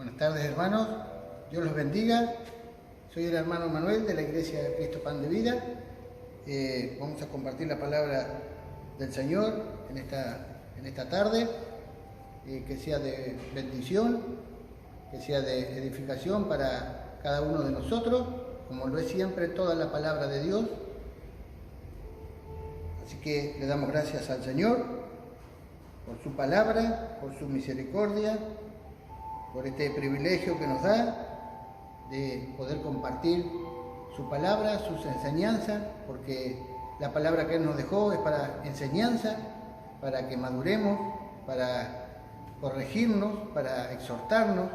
Buenas tardes, hermanos. Dios los bendiga. Soy el hermano Manuel de la Iglesia Cristo Pan de Vida. Vamos a compartir la palabra del Señor en esta tarde. Que sea de bendición, que sea de edificación para cada uno de nosotros, como lo es siempre toda la palabra de Dios. Así que le damos gracias al Señor por su palabra, por su misericordia, por este privilegio que nos da de poder compartir su palabra, sus enseñanzas, porque la palabra que Él nos dejó es para enseñanza, para que maduremos, para corregirnos, para exhortarnos,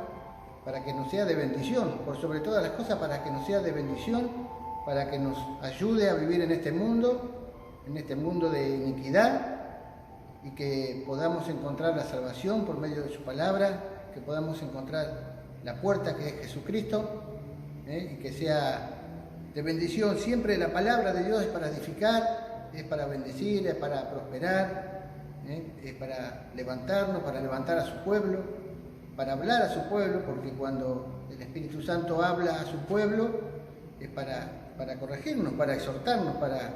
para que nos sea de bendición, por sobre todas las cosas, para que nos sea de bendición, para que nos ayude a vivir en este mundo de iniquidad, y que podamos encontrar la salvación por medio de su palabra, que podamos encontrar la puerta que es Jesucristo, y que sea de bendición. Siempre la palabra de Dios es para edificar, es para bendecir, es para prosperar, es para levantarnos, para levantar a su pueblo, para hablar a su pueblo, porque cuando el Espíritu Santo habla a su pueblo es para corregirnos, para exhortarnos, para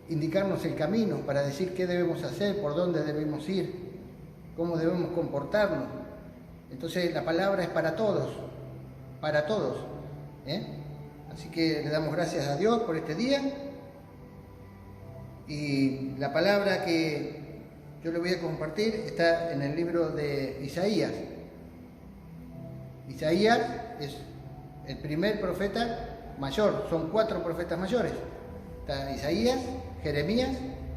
indicarnos el camino, para decir qué debemos hacer, por dónde debemos ir, cómo debemos comportarnos. Entonces la palabra es para todos, para todos. Así que le damos gracias a Dios por este día. Y la palabra que yo le voy a compartir está en el libro de Isaías. Isaías es el primer profeta mayor, son 4 profetas mayores. Está Isaías, Jeremías,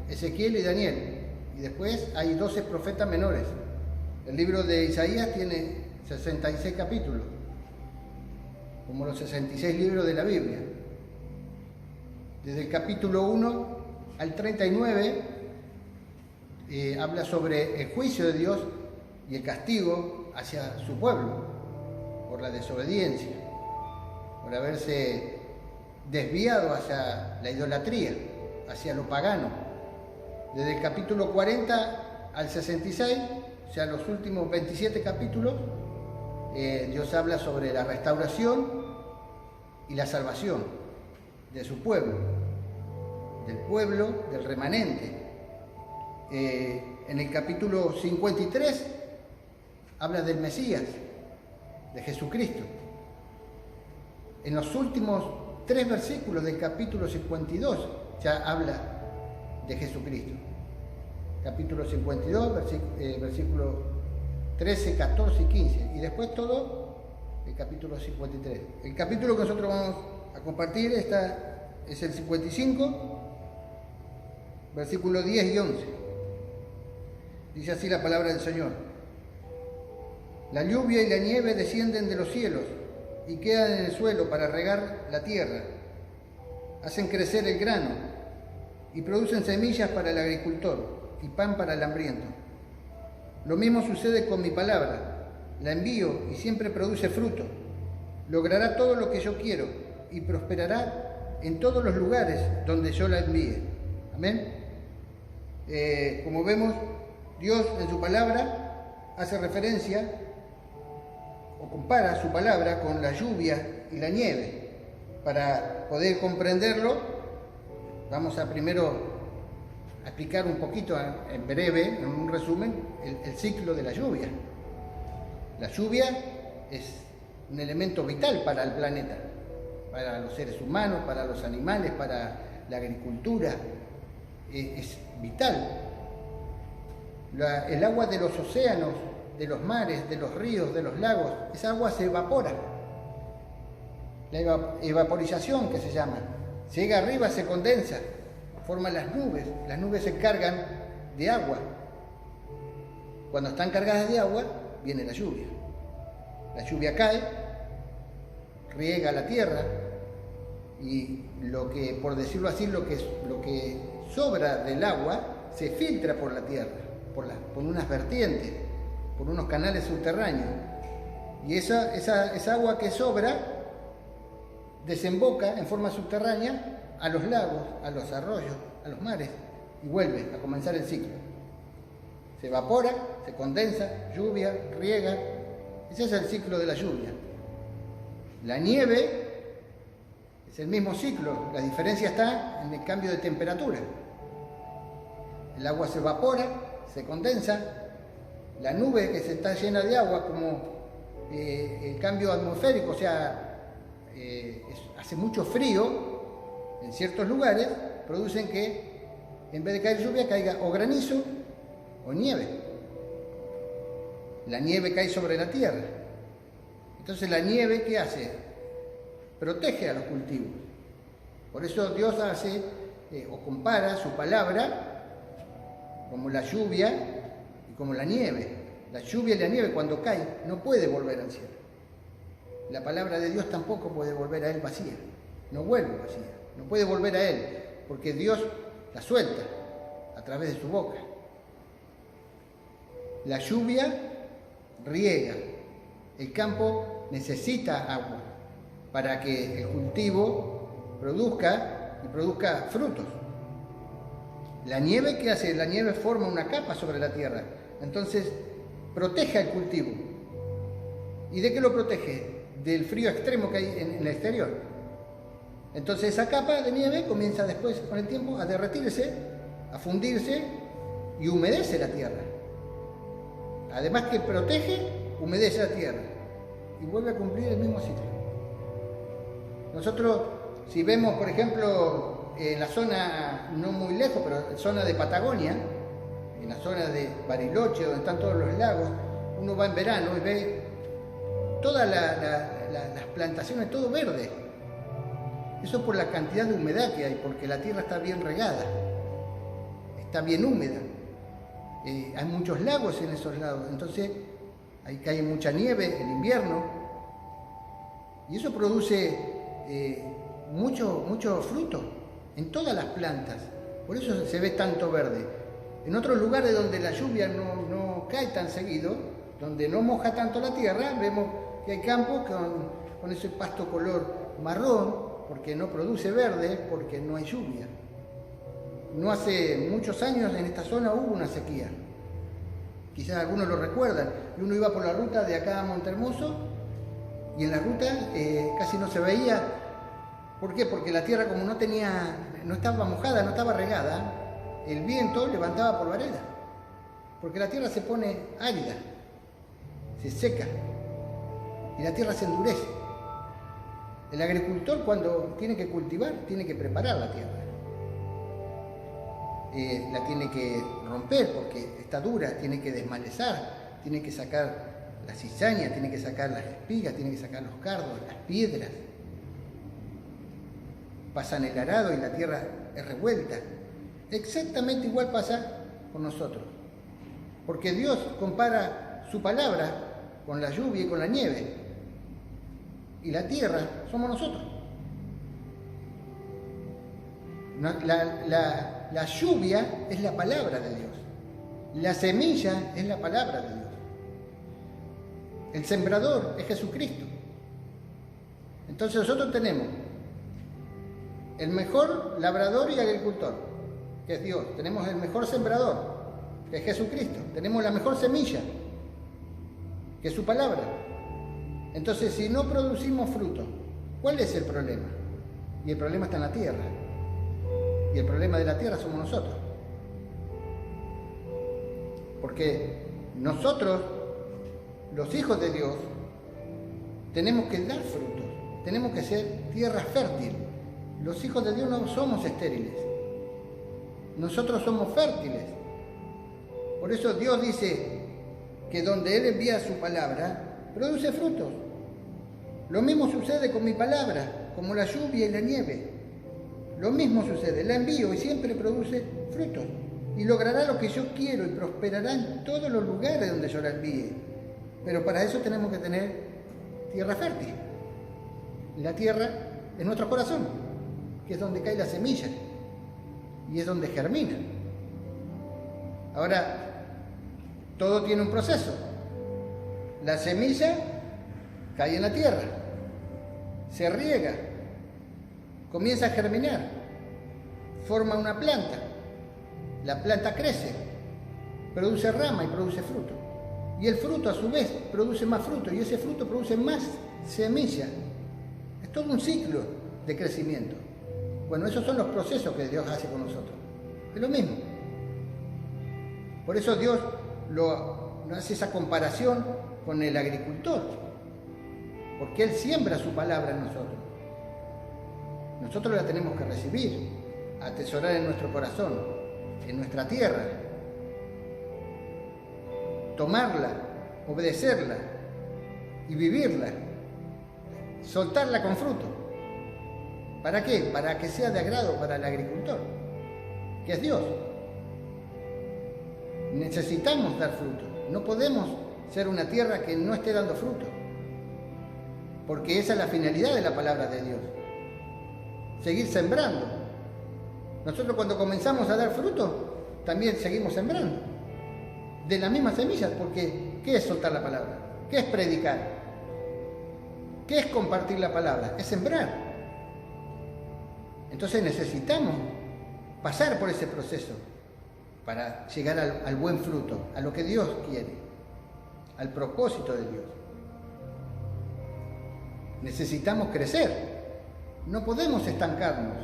Ezequiel y Daniel. Y después hay 12 profetas menores. El libro de Isaías tiene 66 capítulos, como los 66 libros de la Biblia. Desde el capítulo 1 al 39 habla sobre el juicio de Dios y el castigo hacia su pueblo por la desobediencia, por haberse desviado hacia la idolatría, hacia lo pagano. Desde el capítulo 40 al 66, o sea, los últimos 27 capítulos, Dios habla sobre la restauración y la salvación de su pueblo, del remanente. En el capítulo 53 habla del Mesías, de Jesucristo. En los últimos 3 versículos del capítulo 52 ya habla de Jesucristo. Capítulo 52, versículos 13, 14 y 15. Y después todo el capítulo 53. El capítulo que nosotros vamos a compartir es el 55, versículos 10 y 11. Dice así la palabra del Señor. La lluvia y la nieve descienden de los cielos y quedan en el suelo para regar la tierra. Hacen crecer el grano y producen semillas para el agricultor y pan para el hambriento. Lo mismo sucede con mi palabra. La envío y siempre produce fruto. Logrará todo lo que yo quiero y prosperará en todos los lugares donde yo la envíe. Amén. Como vemos, Dios en su palabra hace referencia o compara su palabra con la lluvia y la nieve. Para poder comprenderlo, vamos a primero explicar un poquito en breve, en un resumen, el ciclo de la lluvia. La lluvia es un elemento vital para el planeta, para los seres humanos, para los animales, para la agricultura. Es vital. El agua de los océanos, de los mares, de los ríos, de los lagos, esa agua se evapora. La evaporización, que se llama, llega arriba, se condensa, forma las nubes se cargan de agua. Cuando están cargadas de agua, viene la lluvia cae, riega la tierra, y lo que, por decirlo así, lo que sobra del agua se filtra por la tierra, por unas vertientes, por unos canales subterráneos, y esa agua que sobra desemboca en forma subterránea a los lagos, a los arroyos, a los mares, y vuelve a comenzar el ciclo. Se evapora, se condensa, lluvia, riega, Ese es el ciclo de la lluvia. La nieve es el mismo ciclo, la diferencia está en el cambio de temperatura. El agua se evapora, se condensa, la nube que se está llena de agua, como el cambio atmosférico, o sea, hace mucho frío en ciertos lugares, producen que en vez de caer lluvia caiga o granizo o nieve. La nieve cae sobre la tierra. Entonces la nieve, ¿qué hace? Protege a los cultivos. Por eso Dios hace o compara su palabra como la lluvia y como la nieve. La lluvia y la nieve cuando cae no puede volver al cielo. La palabra de Dios tampoco puede volver a él vacía. No vuelve vacía. No puede volver a él porque Dios la suelta a través de su boca. La lluvia riega. El campo necesita agua para que el cultivo produzca frutos. La nieve, ¿qué hace? La nieve forma una capa sobre la tierra. Entonces, protege al cultivo. ¿Y de qué lo protege? Del frío extremo que hay en el exterior. Entonces, esa capa de nieve comienza después, con el tiempo, a derretirse, a fundirse y humedece la tierra. Además que protege, humedece la tierra y vuelve a cumplir el mismo ciclo. Nosotros, si vemos, por ejemplo, en la zona, no muy lejos, pero en zona de Patagonia, en la zona de Bariloche, donde están todos los lagos, uno va en verano y ve todas las plantaciones, todo verde. Eso por la cantidad de humedad que hay, porque la tierra está bien regada, está bien húmeda. Hay muchos lagos en esos lados, entonces ahí cae mucha nieve en invierno y eso produce mucho fruto en todas las plantas, por eso se ve tanto verde. En otros lugares donde la lluvia no cae tan seguido, donde no moja tanto la tierra, vemos que hay campos con ese pasto color marrón, porque no produce verde, porque no hay lluvia. No hace muchos años en esta zona hubo una sequía. Quizás algunos lo recuerdan. Y uno iba por la ruta de acá a Montehermoso y en la ruta casi no se veía. ¿Por qué? Porque la tierra como no estaba mojada, no estaba regada, el viento levantaba polvareda. Porque la tierra se pone árida, se seca y la tierra se endurece. El agricultor cuando tiene que cultivar, tiene que preparar la tierra. La tiene que romper porque está dura, tiene que desmalezar, tiene que sacar la cizaña, tiene que sacar las espigas, tiene que sacar los cardos, las piedras. Pasan el arado y la tierra es revuelta. Exactamente igual pasa con nosotros. Porque Dios compara su palabra con la lluvia y con la nieve. Y la tierra somos nosotros. La lluvia es la palabra de Dios. La semilla es la palabra de Dios. El sembrador es Jesucristo. Entonces nosotros tenemos el mejor labrador y agricultor, que es Dios. Tenemos el mejor sembrador, que es Jesucristo. Tenemos la mejor semilla, que es su palabra. Entonces, si no producimos fruto, ¿cuál es el problema? Y el problema está en la tierra. Y el problema de la tierra somos nosotros. Porque nosotros, los hijos de Dios, tenemos que dar frutos. Tenemos que ser tierra fértil. Los hijos de Dios no somos estériles. Nosotros somos fértiles. Por eso Dios dice que donde Él envía su palabra, produce frutos. Lo mismo sucede con mi palabra, como la lluvia y la nieve. Lo mismo sucede, la envío y siempre produce frutos. Y logrará lo que yo quiero y prosperará en todos los lugares donde yo la envíe. Pero para eso tenemos que tener tierra fértil. La tierra es nuestro corazón, que es donde cae la semilla y es donde germina. Ahora, todo tiene un proceso. La semilla cae en la tierra, se riega, comienza a germinar, forma una planta, la planta crece, produce rama y produce fruto. Y el fruto a su vez produce más fruto y ese fruto produce más semilla. Es todo un ciclo de crecimiento. Bueno, esos son los procesos que Dios hace con nosotros. Es lo mismo. Por eso Dios no hace esa comparación con el agricultor. Porque Él siembra su palabra en nosotros. Nosotros la tenemos que recibir, atesorar en nuestro corazón, en nuestra tierra, tomarla, obedecerla y vivirla, soltarla con fruto. ¿Para qué? Para que sea de agrado para el agricultor, que es Dios. Necesitamos dar fruto. No podemos ser una tierra que no esté dando fruto, porque esa es la finalidad de la palabra de Dios. Seguir sembrando. Nosotros cuando comenzamos a dar fruto, también seguimos sembrando. De las mismas semillas, porque ¿qué es soltar la palabra? ¿Qué es predicar? ¿Qué es compartir la palabra? Es sembrar. Entonces necesitamos pasar por ese proceso para llegar al buen fruto, a lo que Dios quiere, al propósito de Dios. Necesitamos crecer. No podemos estancarnos.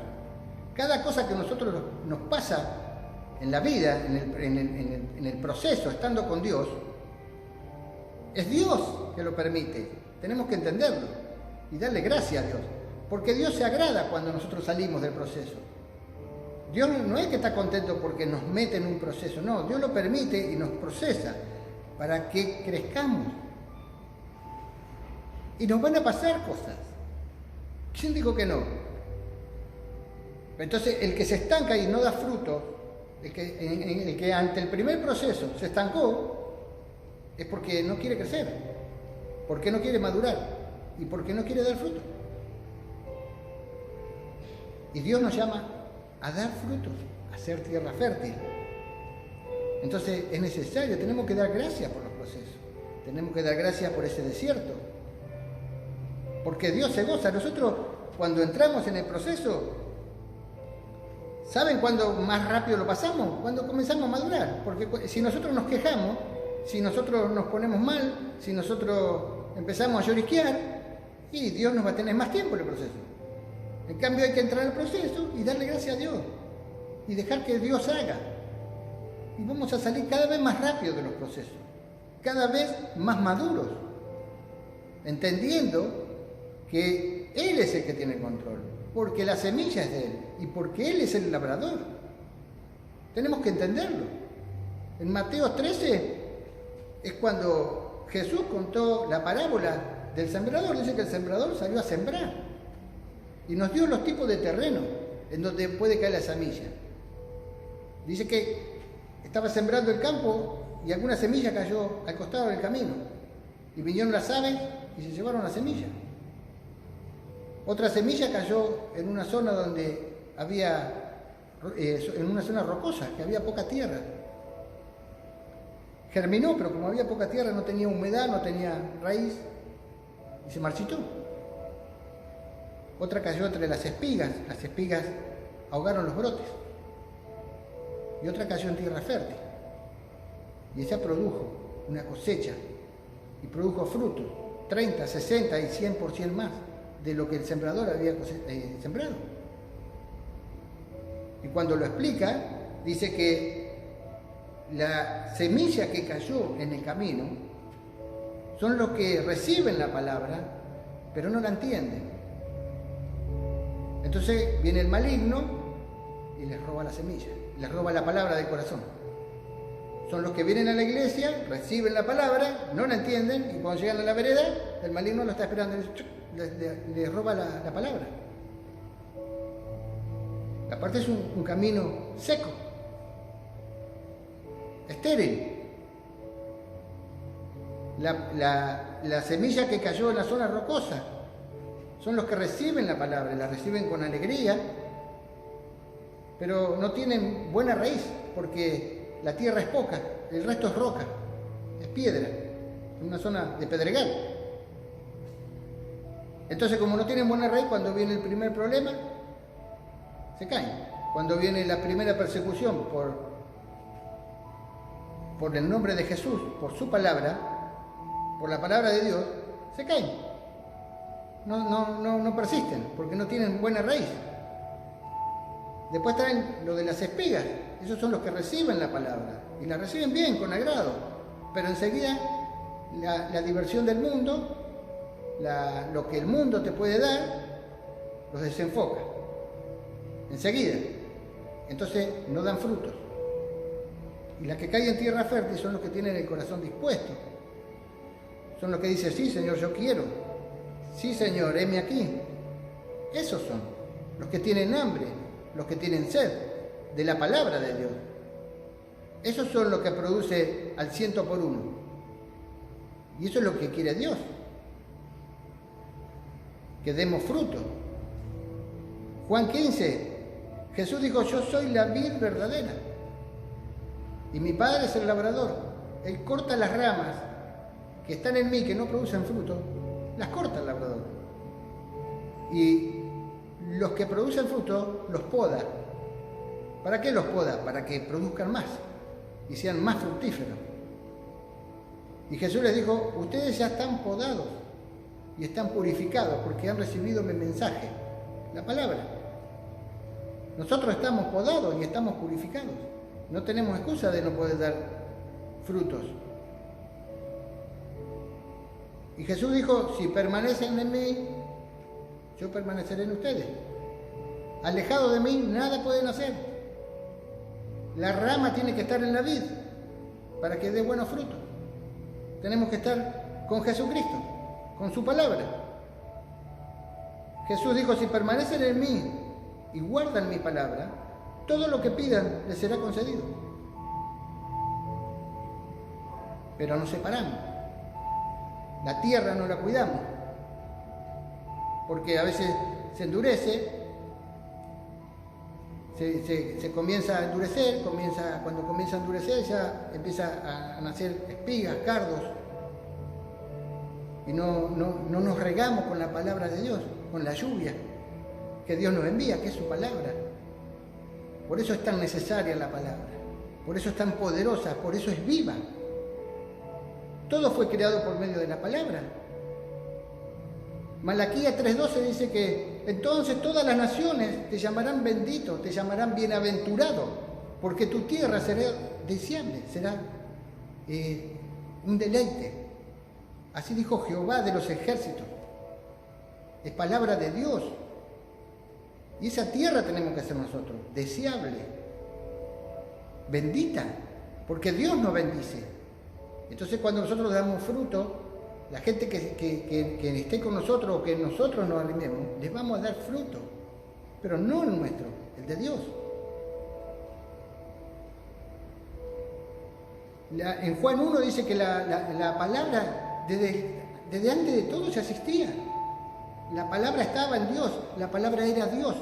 Cada cosa que nosotros nos pasa en la vida, en el proceso, estando con Dios, es Dios que lo permite. Tenemos que entenderlo y darle gracias a Dios. Porque Dios se agrada cuando nosotros salimos del proceso. Dios no es que está contento porque nos mete en un proceso, no, Dios lo permite y nos procesa para que crezcamos. Y nos van a pasar cosas. ¿Quién dijo que no? Entonces, el que se estanca y no da fruto, el que ante el primer proceso se estancó, es porque no quiere crecer, porque no quiere madurar y porque no quiere dar fruto. Y Dios nos llama a dar frutos, a ser tierra fértil. Entonces es necesario, tenemos que dar gracias por los procesos, tenemos que dar gracias por ese desierto, porque Dios se goza. Nosotros cuando entramos en el proceso, ¿saben cuándo más rápido lo pasamos? Cuando comenzamos a madurar, porque si nosotros nos quejamos, si nosotros nos ponemos mal, si nosotros empezamos a lloriquear, y Dios nos va a tener más tiempo en el proceso. En cambio hay que entrar al proceso y darle gracias a Dios y dejar que Dios haga. Y vamos a salir cada vez más rápido de los procesos, cada vez más maduros, entendiendo que Él es el que tiene el control, porque la semilla es de Él y porque Él es el labrador. Tenemos que entenderlo. En Mateo 13 es cuando Jesús contó la parábola del sembrador. Dice que el sembrador salió a sembrar y nos dio los tipos de terreno en donde puede caer la semilla. Dice que estaba sembrando el campo y alguna semilla cayó al costado del camino y vinieron las aves y se llevaron la semilla. Otra semilla cayó en una zona donde había, en una zona rocosa, que había poca tierra. Germinó, pero como había poca tierra, no tenía humedad, no tenía raíz y se marchitó. Otra cayó entre las espigas ahogaron los brotes. Y otra cayó en tierra fértil. Y esa produjo una cosecha y produjo frutos, 30, 60 y 100% más de lo que el sembrador había sembrado. Y cuando lo explica, dice que la semilla que cayó en el camino son los que reciben la palabra, pero no la entienden. Entonces viene el maligno y les roba la semilla, les roba la palabra del corazón. Son los que vienen a la iglesia, reciben la palabra, no la entienden y cuando llegan a la vereda, el maligno lo está esperando y les roba la palabra. Aparte es un camino seco, estéril. La semilla que cayó en la zona rocosa son los que reciben la palabra, la reciben con alegría, pero no tienen buena raíz porque la tierra es poca, el resto es roca, es piedra, es una zona de pedregal. Entonces, como no tienen buena raíz, cuando viene el primer problema, se caen. Cuando viene la primera persecución por por el nombre de Jesús, por su palabra, por la palabra de Dios, se caen. No persisten, porque no tienen buena raíz. Después traen lo de las espigas. Esos son los que reciben la palabra. Y la reciben bien, con agrado. Pero enseguida la diversión del mundo, lo que el mundo te puede dar, los desenfoca. Enseguida. Entonces no dan frutos. Y las que caen en tierra fértil son los que tienen el corazón dispuesto. Son los que dicen, sí, Señor, yo quiero. Sí, Señor, heme aquí. Esos son los que tienen hambre, los que tienen sed de la palabra de Dios. Esos son los que produce al 100 por 1. Y eso es lo que quiere Dios. Que demos fruto. Juan 15, Jesús dijo, yo soy la vid verdadera. Y mi Padre es el labrador. Él corta las ramas que están en mí, que no producen fruto, las corta el labrador. Y los que producen fruto, los poda. ¿Para qué los poda? Para que produzcan más y sean más fructíferos. Y Jesús les dijo, ustedes ya están podados y están purificados porque han recibido mi mensaje, la palabra. Nosotros estamos podados y estamos purificados. No tenemos excusa de no poder dar frutos. Y Jesús dijo, si permanecen en mí, yo permaneceré en ustedes. Alejados de mí, nada pueden hacer. La rama tiene que estar en la vid para que dé buenos frutos. Tenemos que estar con Jesucristo, con su palabra. Jesús dijo, si permanecen en mí y guardan mi palabra, todo lo que pidan les será concedido. Pero nos separamos. La tierra no la cuidamos, porque a veces se endurece, se comienza a endurecer, cuando comienza a endurecer ya empieza a nacer espigas, cardos, y no nos regamos con la palabra de Dios, con la lluvia que Dios nos envía, que es su palabra. Por eso es tan necesaria la palabra, por eso es tan poderosa, por eso es viva. Todo fue creado por medio de la palabra. Malaquías 3:12 dice que entonces todas las naciones te llamarán bendito, te llamarán bienaventurado, porque tu tierra será deseable, será un deleite. Así dijo Jehová de los ejércitos. Es palabra de Dios. Y esa tierra tenemos que hacer nosotros, deseable, bendita, porque Dios nos bendice. Entonces cuando nosotros damos fruto, la gente que esté con nosotros o que nosotros nos animemos, les vamos a dar fruto, pero no el nuestro, el de Dios. En Juan 1 dice que la palabra desde antes de todo ya existía. La palabra estaba en Dios, la palabra era Dios.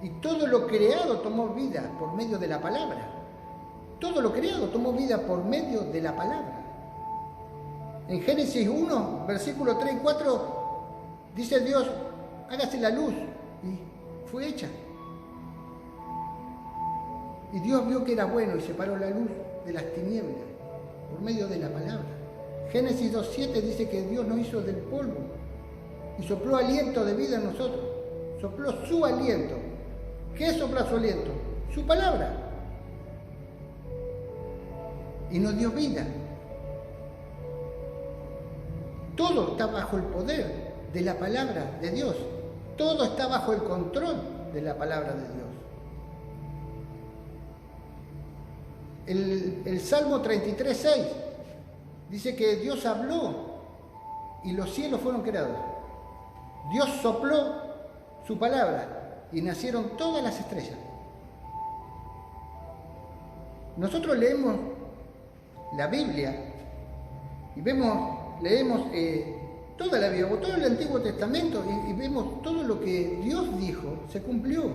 Y todo lo creado tomó vida por medio de la palabra. Todo lo creado tomó vida por medio de la palabra. En Génesis 1, versículos 3 y 4, dice Dios, hágase la luz, y fue hecha. Y Dios vio que era bueno y separó la luz de las tinieblas por medio de la palabra. Génesis 2:7 dice que Dios nos hizo del polvo y sopló aliento de vida en nosotros. Sopló su aliento. ¿Qué sopla su aliento? Su palabra. Y nos dio vida. Todo está bajo el poder de la palabra de Dios. Todo está bajo el control de la palabra de Dios. El Salmo 33:6 dice que Dios habló y los cielos fueron creados. Dios sopló su palabra y nacieron todas las estrellas. Nosotros leemos la Biblia y leemos toda la Biblia, todo el Antiguo Testamento y vemos todo lo que Dios dijo, se cumplió.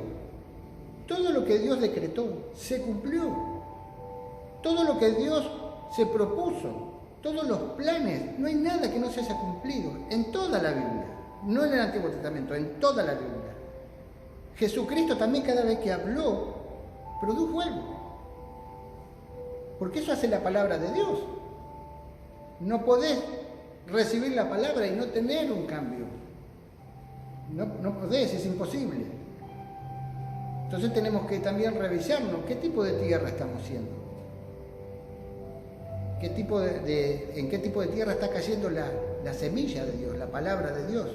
Todo lo que Dios decretó, se cumplió. Todo lo que Dios se propuso, todos los planes, no hay nada que no se haya cumplido en toda la Biblia, no en el Antiguo Testamento, en toda la Biblia. Jesucristo también cada vez que habló, produjo algo. Porque eso hace la palabra de Dios. No podés recibir la palabra y no tener un cambio. No podés, es imposible. Entonces tenemos que también revisarnos qué tipo de tierra estamos siendo. ¿En qué tipo de tierra está cayendo la semilla de Dios, la palabra de Dios?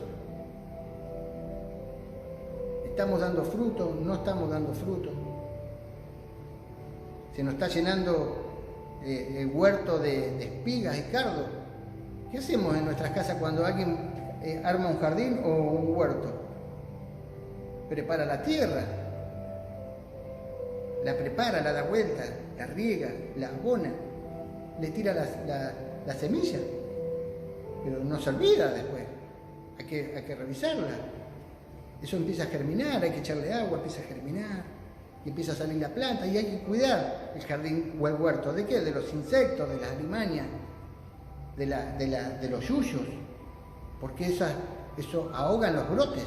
¿Estamos dando fruto? ¿No estamos dando fruto? ¿Se nos está llenando el huerto de espigas y cardos? ¿Qué hacemos en nuestras casas cuando alguien arma un jardín o un huerto? Prepara la tierra, la prepara, la da vuelta, la riega, la abona, le tira la semilla, pero no se olvida después, hay que revisarla. Eso empieza a germinar, hay que echarle agua, empieza a germinar y empieza a salir la planta y hay que cuidar el jardín o el huerto. ¿De qué? De los insectos, de las alimañas, de los yuyos, porque eso ahogan los brotes.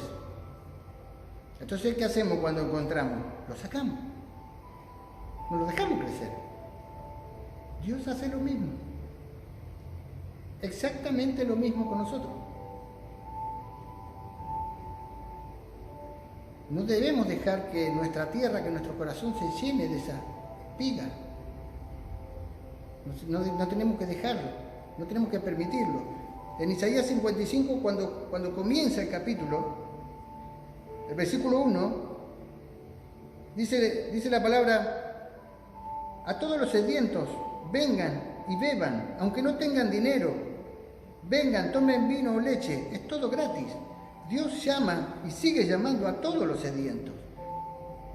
Entonces, ¿qué hacemos cuando encontramos? Lo sacamos, no lo dejamos crecer. Dios hace lo mismo, exactamente lo mismo con nosotros. No debemos dejar que nuestra tierra, que nuestro corazón se llene de esa espiga. No tenemos que dejarlo, no tenemos que permitirlo. En Isaías 55, cuando comienza el capítulo, el versículo 1, dice la palabra: a todos los sedientos, vengan y beban, aunque no tengan dinero. Vengan, tomen vino o leche, es todo gratis. Dios llama y sigue llamando a todos los sedientos.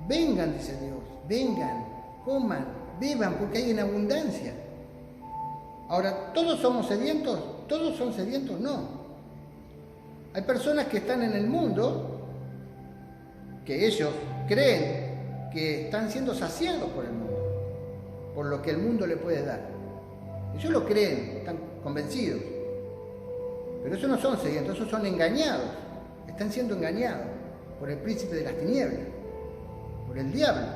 Vengan, dice Dios, vengan, coman, beban, porque hay en abundancia. Ahora, ¿todos somos sedientos? ¿Todos son sedientos? No. Hay personas que están en el mundo, que ellos creen que están siendo saciados por el mundo, por lo que el mundo le puede dar. Ellos lo creen, están convencidos. Pero esos no son sedientos, esos son engañados. Están siendo engañados por el príncipe de las tinieblas, por el diablo.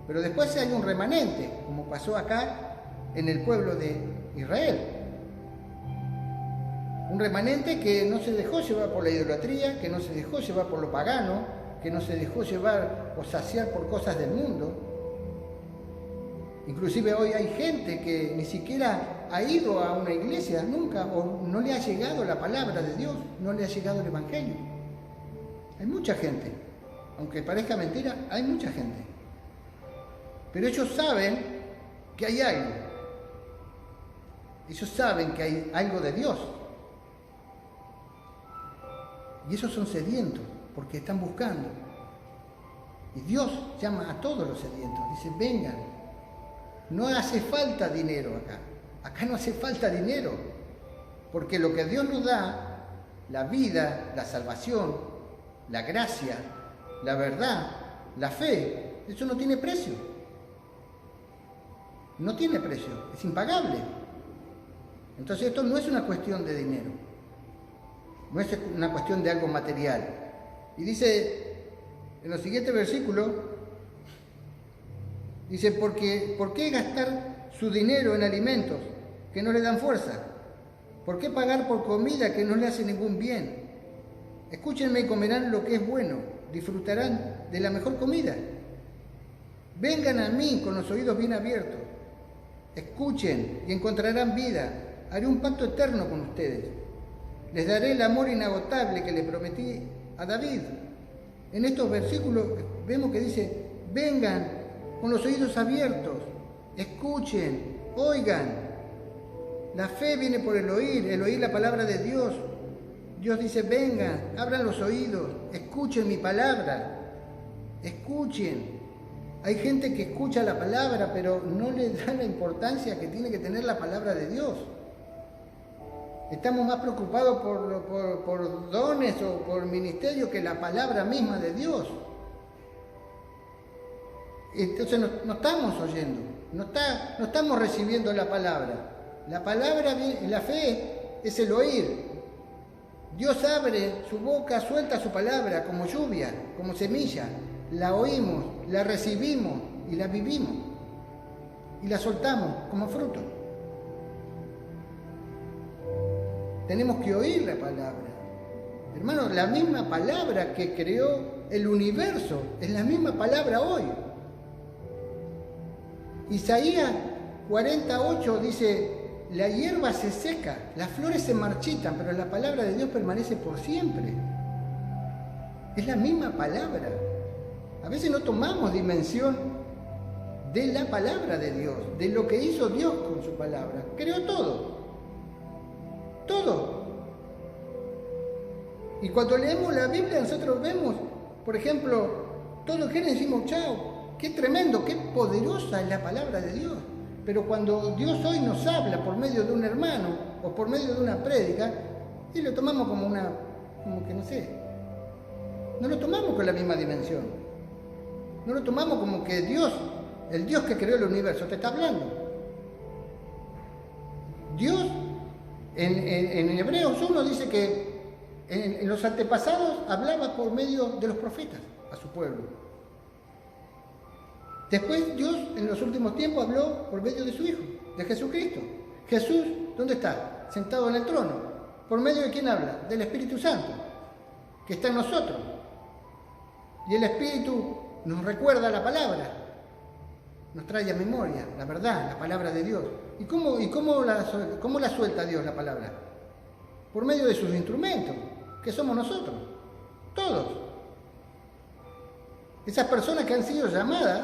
Pero después hay un remanente, como pasó acá en el pueblo de Israel. Un remanente que no se dejó llevar por la idolatría, que no se dejó llevar por lo pagano, que no se dejó llevar o saciar por cosas del mundo. Inclusive hoy hay gente que ni siquiera ha ido a una iglesia nunca, o no le ha llegado la palabra de Dios, no le ha llegado el evangelio. Hay mucha gente, aunque parezca mentira, hay mucha gente. Pero ellos saben que hay algo. Ellos saben que hay algo de Dios. Y esos son sedientos, porque están buscando. Y Dios llama a todos los sedientos, dice: vengan. No hace falta dinero acá. Acá no hace falta dinero. Porque lo que Dios nos da, la vida, la salvación, la gracia, la verdad, la fe, eso no tiene precio. No tiene precio, es impagable. Entonces esto no es una cuestión de dinero. No es una cuestión de algo material. Y dice en los siguientes versículos, dice: ¿por qué gastar su dinero en alimentos que no le dan fuerza? ¿Por qué pagar por comida que no le hace ningún bien? Escúchenme y comerán lo que es bueno, disfrutarán de la mejor comida. Vengan a mí con los oídos bien abiertos, escuchen y encontrarán vida. Haré un pacto eterno con ustedes. Les daré el amor inagotable que le prometí a David. En estos versículos vemos que dice: vengan con los oídos abiertos, escuchen, oigan. La fe viene por el oír la palabra de Dios. Dios dice: vengan, abran los oídos, escuchen mi palabra, escuchen. Hay gente que escucha la palabra, pero no le da la importancia que tiene que tener la palabra de Dios. Estamos más preocupados por dones o por ministerio que la palabra misma de Dios. Entonces no estamos oyendo, no estamos recibiendo la palabra. La palabra, la fe, es el oír. Dios abre su boca, suelta su palabra como lluvia, como semilla. La oímos, la recibimos y la vivimos. y la soltamos como fruto. Tenemos que oír la palabra. Hermano, la misma palabra que creó el universo es la misma palabra hoy. Isaías 48 dice: la hierba se seca, las flores se marchitan, pero la palabra de Dios permanece por siempre. Es la misma palabra. A veces no tomamos dimensión de la palabra de Dios, de lo que hizo Dios con su palabra. Creó todo. Todo. Y cuando leemos la Biblia nosotros vemos, por ejemplo, todo el Génesis, decimos: chao, qué tremendo, qué poderosa es la palabra de Dios. Pero cuando Dios hoy nos habla por medio de un hermano o por medio de una prédica, y lo tomamos como que no sé, no lo tomamos con la misma dimensión. No lo tomamos como que Dios, el Dios que creó el universo, te está hablando. Dios, en Hebreos 1 dice que en los antepasados hablaba por medio de los profetas a su pueblo. Después Dios en los últimos tiempos habló por medio de su Hijo, de Jesucristo. Jesús, ¿dónde está? Sentado en el trono. ¿Por medio de quién habla? Del Espíritu Santo, que está en nosotros. Y el Espíritu nos recuerda la palabra, nos trae a memoria la verdad, la palabra de Dios. ¿Y cómo la suelta Dios la palabra? Por medio de sus instrumentos, que somos nosotros, todos. Esas personas que han sido llamadas,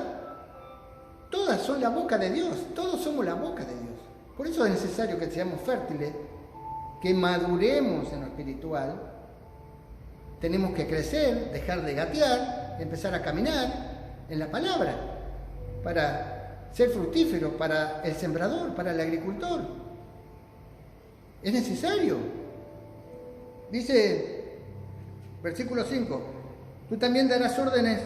todas son la boca de Dios, todos somos la boca de Dios. Por eso es necesario que seamos fértiles, que maduremos en lo espiritual. Tenemos que crecer, dejar de gatear, empezar a caminar en la palabra, para ser fructífero, para el sembrador, para el agricultor. Es necesario. Dice, versículo 5, tú también darás órdenes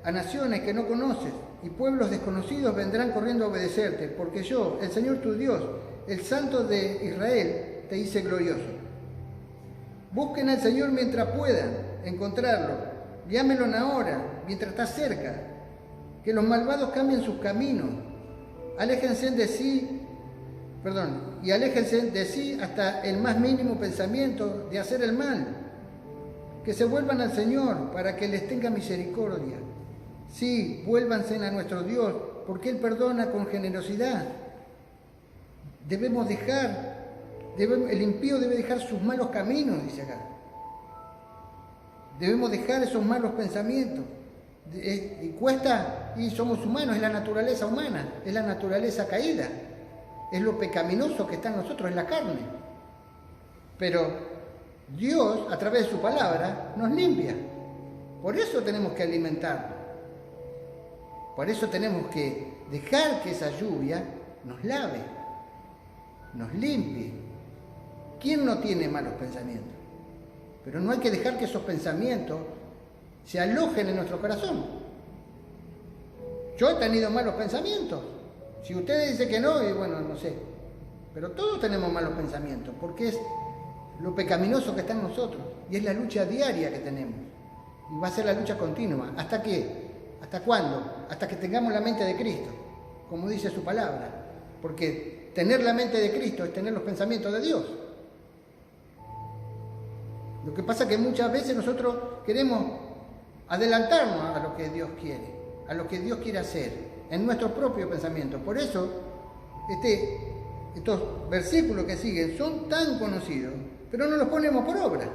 a naciones que no conoces, y pueblos desconocidos vendrán corriendo a obedecerte, porque yo, el Señor tu Dios, el Santo de Israel, te hice glorioso. Busquen al Señor mientras puedan encontrarlo, llámenlo ahora, mientras está cerca, que los malvados cambien sus caminos, aléjense de sí hasta el más mínimo pensamiento de hacer el mal, que se vuelvan al Señor para que les tenga misericordia. Sí, vuélvanse a nuestro Dios, porque Él perdona con generosidad. El impío debe dejar sus malos caminos, dice acá. Debemos dejar esos malos pensamientos. Y cuesta, y somos humanos, es la naturaleza humana, es la naturaleza caída, es lo pecaminoso que está en nosotros, es la carne. Pero Dios, a través de su palabra, nos limpia. Por eso tenemos que alimentarnos. Por eso tenemos que dejar que esa lluvia nos lave, nos limpie. ¿Quién no tiene malos pensamientos? Pero no hay que dejar que esos pensamientos se alojen en nuestro corazón. Yo he tenido malos pensamientos. Si usted dice que no, y bueno, no sé. Pero todos tenemos malos pensamientos, porque es lo pecaminoso que está en nosotros. Y es la lucha diaria que tenemos. Y va a ser la lucha continua. ¿Hasta qué? ¿Hasta cuándo? Hasta que tengamos la mente de Cristo, como dice su palabra. Porque tener la mente de Cristo es tener los pensamientos de Dios. Lo que pasa es que muchas veces nosotros queremos adelantarnos a lo que Dios quiere, a lo que Dios quiere hacer, en nuestro propio pensamiento. Por eso, estos versículos que siguen son tan conocidos, pero no los ponemos por obra.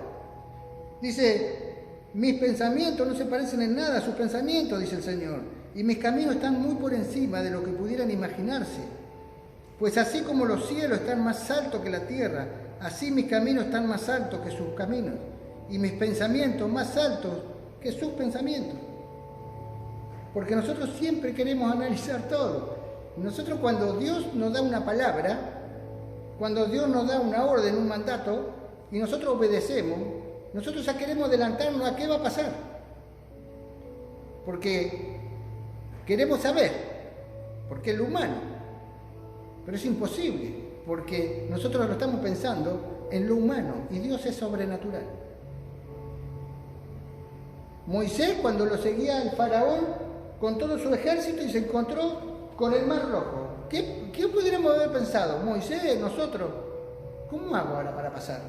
Dice, mis pensamientos no se parecen en nada a sus pensamientos, dice el Señor, y mis caminos están muy por encima de lo que pudieran imaginarse. Pues así como los cielos están más altos que la tierra, así mis caminos están más altos que sus caminos, y mis pensamientos más altos que sus pensamientos. Porque nosotros siempre queremos analizar todo. Nosotros cuando Dios nos da una palabra, cuando Dios nos da una orden, un mandato, y nosotros obedecemos, nosotros ya queremos adelantarnos a qué va a pasar. Porque queremos saber, porque es lo humano. Pero es imposible, porque nosotros lo estamos pensando en lo humano, y Dios es sobrenatural. Moisés, cuando lo seguía el faraón con todo su ejército, y se encontró con el Mar Rojo, ¿Qué podríamos haber pensado? Moisés, nosotros, ¿cómo hago ahora para pasar?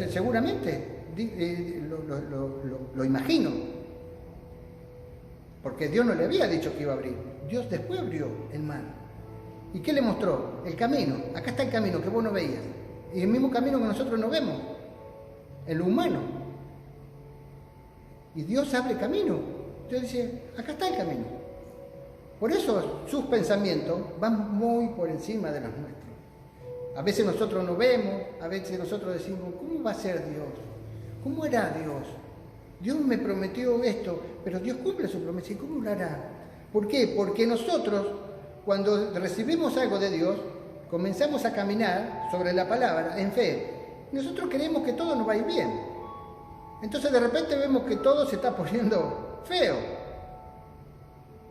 Seguramente, lo imagino, porque Dios no le había dicho que iba a abrir. Dios después abrió el mar. ¿Y qué le mostró? El camino. Acá está el camino que vos no veías. Y el mismo camino que nosotros no vemos, en lo humano. Y Dios abre camino. Dios dice, acá está el camino. Por eso sus pensamientos van muy por encima de los nuestros. A veces nosotros no vemos, a veces nosotros decimos, ¿cómo va a ser Dios? ¿Cómo hará Dios? Dios me prometió esto, pero Dios cumple su promesa. ¿Y cómo lo hará? ¿Por qué? Porque nosotros, cuando recibimos algo de Dios, comenzamos a caminar sobre la palabra en fe. Nosotros creemos que todo nos va a ir bien. Entonces de repente vemos que todo se está poniendo feo.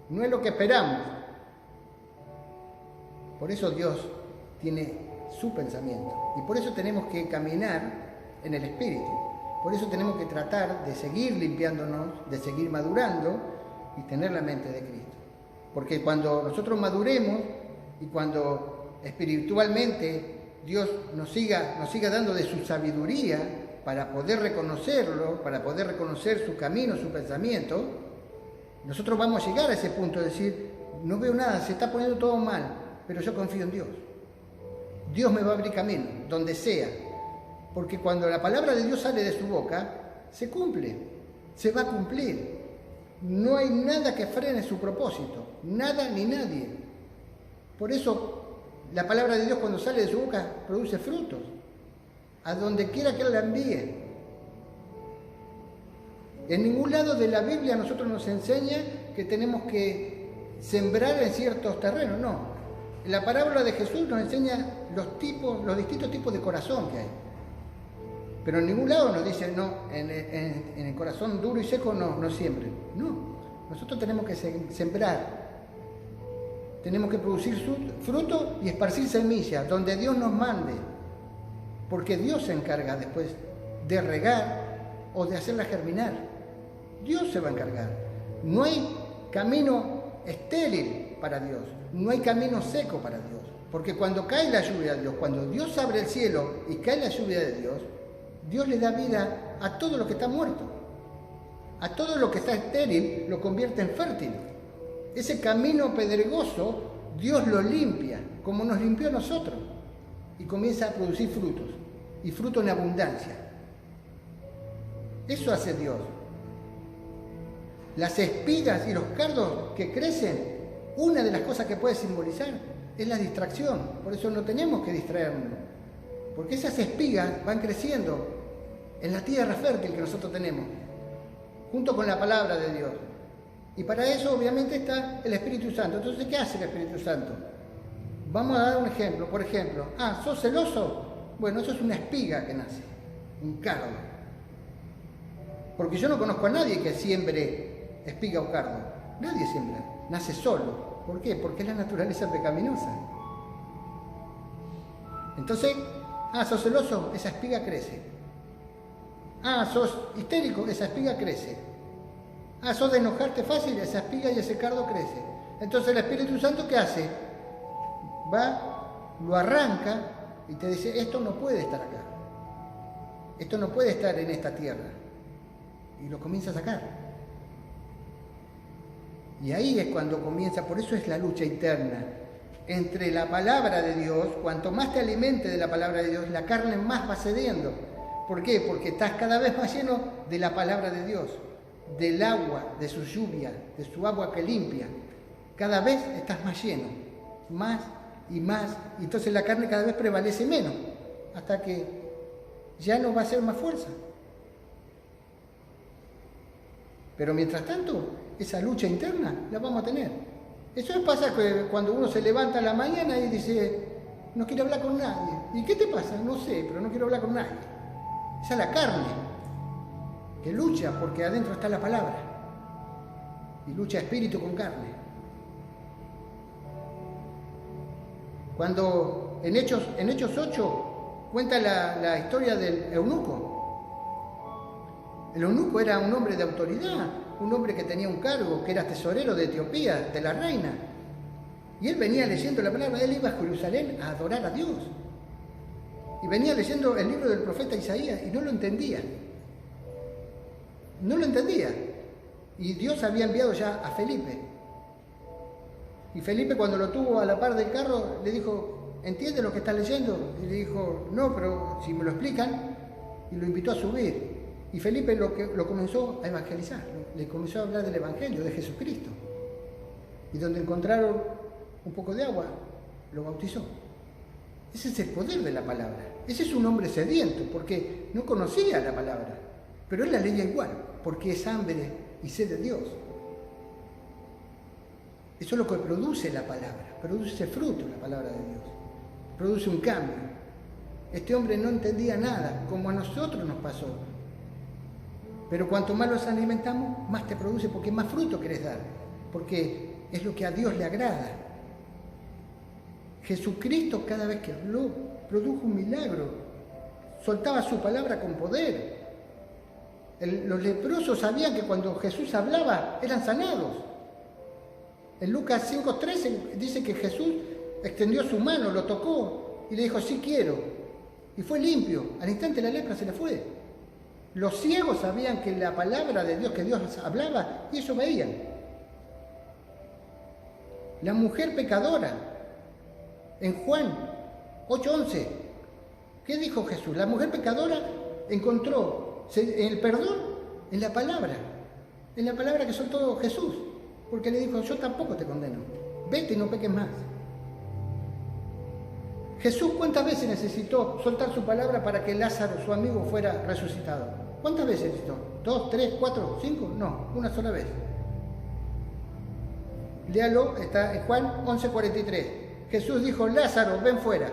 No es lo que esperamos. Por eso Dios tiene su pensamiento. Y por eso tenemos que caminar en el Espíritu. Por eso tenemos que tratar de seguir limpiándonos, de seguir madurando y tener la mente de Cristo. Porque cuando nosotros maduremos y cuando espiritualmente Dios nos siga dando de su sabiduría para poder reconocerlo, para poder reconocer su camino, su pensamiento, nosotros vamos a llegar a ese punto de decir, no veo nada, se está poniendo todo mal, pero yo confío en Dios. Dios me va a abrir camino, donde sea. Porque cuando la palabra de Dios sale de su boca, se cumple, se va a cumplir. No hay nada que frene su propósito, nada ni nadie. Por eso la palabra de Dios cuando sale de su boca produce frutos, a donde quiera que Él la envíe. En ningún lado de la Biblia a nosotros nos enseña que tenemos que sembrar en ciertos terrenos, no. La parábola de Jesús nos enseña los distintos tipos de corazón que hay. Pero en ningún lado nos dice, no, en el corazón duro y seco no siembren. No, nosotros tenemos que sembrar. Tenemos que producir fruto y esparcir semillas donde Dios nos mande. Porque Dios se encarga después de regar o de hacerla germinar. Dios se va a encargar. No hay camino estéril para Dios. No hay camino seco para Dios. Porque cuando cae la lluvia de Dios, cuando Dios abre el cielo y cae la lluvia de Dios, Dios le da vida a todo lo que está muerto. A todo lo que está estéril lo convierte en fértil. Ese camino pedregoso, Dios lo limpia, como nos limpió a nosotros. Y comienza a producir frutos. Y fruto en abundancia. Eso hace Dios. Las espigas y los cardos que crecen, una de las cosas que puede simbolizar es la distracción. Por eso no tenemos que distraernos. Porque esas espigas van creciendo en la tierra fértil que nosotros tenemos, junto con la palabra de Dios. Y para eso obviamente está el Espíritu Santo. Entonces, ¿qué hace el Espíritu Santo? Vamos a dar un ejemplo. Por ejemplo, ¿sos celoso? Bueno, eso es una espiga que nace, un cardo. Porque yo no conozco a nadie que siembre espiga o cardo. Nadie siembra, nace solo. ¿Por qué? Porque es la naturaleza pecaminosa. Entonces, ¿sos celoso? Esa espiga crece. ¿Sos histérico? Esa espiga crece. ¿Sos de enojarte fácil? Esa espiga y ese cardo crece. Entonces el Espíritu Santo, ¿qué hace? Va, lo arranca y te dice, esto no puede estar acá. Esto no puede estar en esta tierra. Y lo comienza a sacar. Y ahí es cuando comienza, por eso es la lucha interna entre la palabra de Dios. Cuanto más te alimente de la palabra de Dios, la carne más va cediendo. ¿Por qué? Porque estás cada vez más lleno de la palabra de Dios, del agua, de su lluvia, de su agua que limpia. Cada vez estás más lleno, más y más, y entonces la carne cada vez prevalece menos, hasta que ya no va a ser más fuerza. Pero mientras tanto, esa lucha interna la vamos a tener. Eso pasa que cuando uno se levanta a la mañana y dice, no quiero hablar con nadie. ¿Y qué te pasa? No sé, pero no quiero hablar con nadie. Esa es la carne, que lucha porque adentro está la palabra. Y lucha espíritu con carne. Cuando en Hechos 8 cuenta la historia del eunuco. El eunuco era un hombre de autoridad, un hombre que tenía un cargo, que era tesorero de Etiopía, de la reina. Y él venía leyendo la palabra, él iba a Jerusalén a adorar a Dios. Y venía leyendo el libro del profeta Isaías y no lo entendía. No lo entendía. Y Dios había enviado ya a Felipe. Y Felipe, cuando lo tuvo a la par del carro, le dijo, ¿entiendes lo que estás leyendo? Y le dijo, no, pero si me lo explican. Y lo invitó a subir. Y Felipe lo comenzó a evangelizar. Le comenzó a hablar del evangelio, de Jesucristo. Y donde encontraron un poco de agua, lo bautizó. Ese es el poder de la palabra. Ese es un hombre sediento, porque no conocía la palabra, pero él la leía igual, porque es hambre y sed de Dios. Eso es lo que produce la palabra, produce fruto la palabra de Dios, produce un cambio. Este hombre no entendía nada, como a nosotros nos pasó. Pero cuanto más los alimentamos, más te produce, porque más fruto querés dar, porque es lo que a Dios le agrada. Jesucristo, cada vez que habló, produjo un milagro. Soltaba su palabra con poder. Los leprosos sabían que cuando Jesús hablaba, eran sanados. En Lucas 5:13 dice que Jesús extendió su mano, lo tocó y le dijo, sí quiero. Y fue limpio. Al instante la lepra se le fue. Los ciegos sabían que la palabra de Dios, que Dios hablaba, y eso veían. La mujer pecadora, en Juan 8:11, ¿qué dijo Jesús? La mujer pecadora encontró el perdón en la palabra que soltó Jesús, porque le dijo, yo tampoco te condeno, vete y no peques más. Jesús, ¿cuántas veces necesitó soltar su palabra para que Lázaro, su amigo, fuera resucitado? ¿Cuántas veces necesitó? ¿2, 3, 4, 5? No, una sola vez. Léalo, está en Juan 11:43. Jesús dijo, Lázaro, ven fuera.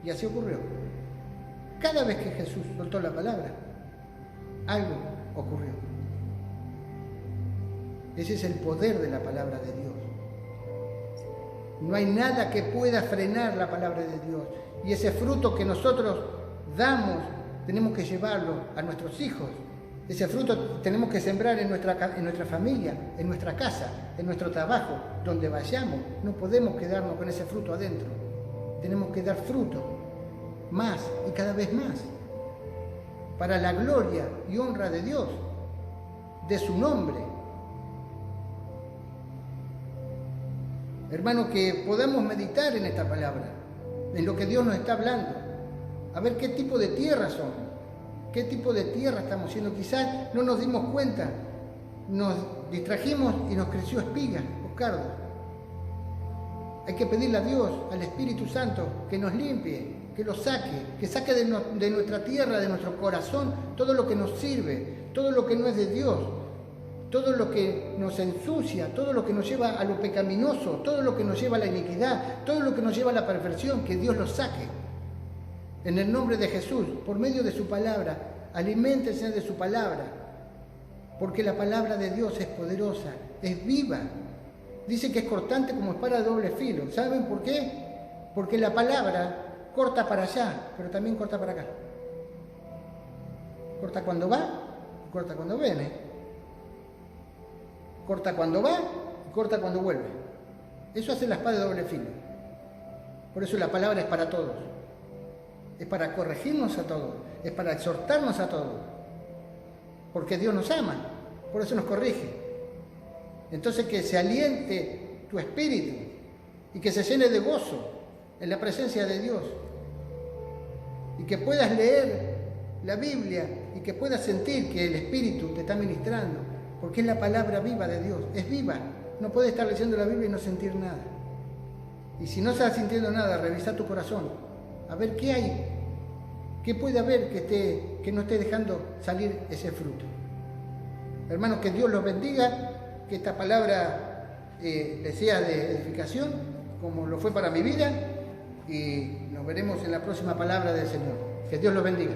Y así ocurrió. Cada vez que Jesús soltó la palabra, algo ocurrió. Ese es el poder de la palabra de Dios. No hay nada que pueda frenar la palabra de Dios. Y ese fruto que nosotros damos, tenemos que llevarlo a nuestros hijos. Ese fruto tenemos que sembrar en nuestra familia, en nuestra casa, en nuestro trabajo, donde vayamos. No podemos quedarnos con ese fruto adentro. Tenemos que dar fruto, más y cada vez más, para la gloria y honra de Dios, de su nombre. Hermano, que podamos meditar en esta palabra, en lo que Dios nos está hablando, a ver qué tipo de tierra somos. ¿Qué tipo de tierra estamos siendo? Quizás no nos dimos cuenta, nos distrajimos y nos creció espigas o cardos. Hay que pedirle a Dios, al Espíritu Santo, que nos limpie, que lo saque, que saque de nuestra tierra, de nuestro corazón, todo lo que nos sirve, todo lo que no es de Dios, todo lo que nos ensucia, todo lo que nos lleva a lo pecaminoso, todo lo que nos lleva a la iniquidad, todo lo que nos lleva a la perversión, que Dios lo saque. En el nombre de Jesús, por medio de su palabra, aliméntense de su palabra, porque la palabra de Dios es poderosa, es viva. Dice que es cortante como espada de doble filo. ¿Saben por qué? Porque la palabra corta para allá, pero también corta para acá. Corta cuando va, corta cuando viene. Corta cuando va y corta cuando vuelve. Eso hace la espada de doble filo. Por eso la palabra es para todos. Es para corregirnos a todos, es para exhortarnos a todos, porque Dios nos ama, por eso nos corrige. Entonces que se aliente tu espíritu y que se llene de gozo en la presencia de Dios y que puedas leer la Biblia y que puedas sentir que el Espíritu te está ministrando, porque es la palabra viva de Dios, es viva. No puedes estar leyendo la Biblia y no sentir nada. Y si no estás sintiendo nada, revisa tu corazón. A ver qué hay, qué puede haber que no esté dejando salir ese fruto. Hermanos, que Dios los bendiga, que esta palabra les sea de edificación, como lo fue para mi vida, y nos veremos en la próxima palabra del Señor. Que Dios los bendiga.